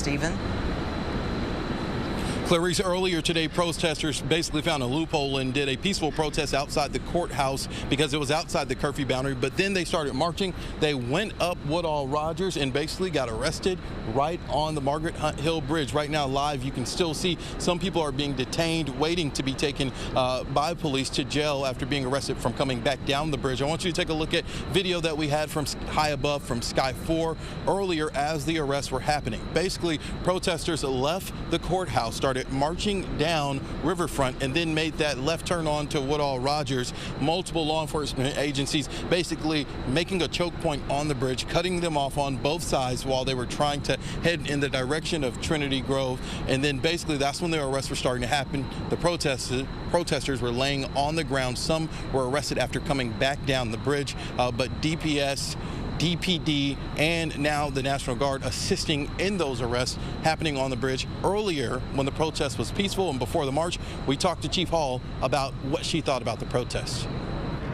Stephen. Clarice, earlier today, protesters basically found a loophole and did a peaceful protest outside the courthouse because it was outside the curfew boundary. But then they started marching. They went up Woodall Rogers and basically got arrested right on the Margaret Hunt Hill Bridge. Right now, live, you can still see some people are being detained, waiting to be taken by police to jail after being arrested from coming back down the bridge. I want you to take a look at video that we had from high above from Sky 4 earlier as the arrests were happening. Basically, protesters left the courthouse, started marching down Riverfront, and then made that left turn on to Woodall Rogers. Multiple law enforcement agencies basically making a choke point on the bridge, cutting them off on both sides while they were trying to head in the direction of Trinity Grove. And then basically that's when the arrests were starting to happen. The protesters were laying on the ground. Some were arrested after coming back down the bridge, but DPS, DPD, and now the National Guard assisting in those arrests happening on the bridge. Earlier, when the protest was peaceful and before the march, we talked to Chief Hall about what she thought about the protest.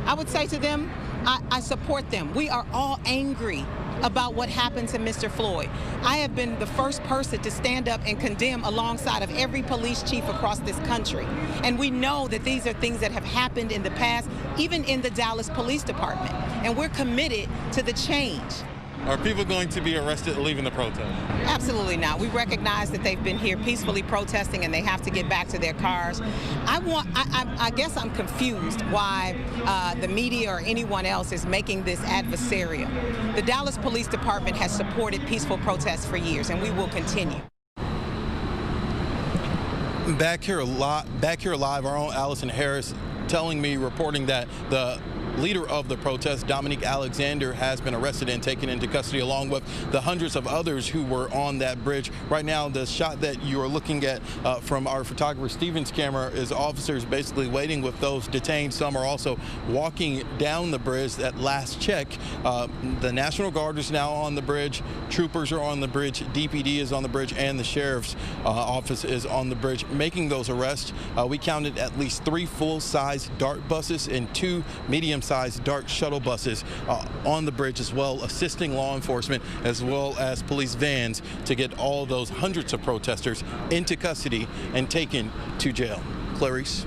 I would say to them, I support them. We are all angry about what happened to Mr. Floyd. I have been the first person to stand up and condemn alongside of every police chief across this country. And we know that these are things that have happened in the past, even in the Dallas Police Department. And we're committed to the change. Are people going to be arrested leaving the protest? Absolutely not. We recognize that they've been here peacefully protesting and they have to get back to their cars. I guess I'm confused why the media or anyone else is making this adversarial. The Dallas Police Department has supported peaceful protests for years, and we will continue. Back here live, our own Allison Harris reporting that the leader of the protest, Dominique Alexander, has been arrested and taken into custody along with the hundreds of others who were on that bridge. Right now, the shot that you are looking at from our photographer Steven's camera is officers basically waiting with those detained. Some are also walking down the bridge at last check. The National Guard is now on the bridge, troopers are on the bridge, DPD is on the bridge, and the sheriff's office is on the bridge making those arrests. We counted at least 3 full-size DART buses and 2 medium-sized DART shuttle buses on the bridge as well, assisting law enforcement as well as police vans to get all those hundreds of protesters into custody and taken to jail. Clarice.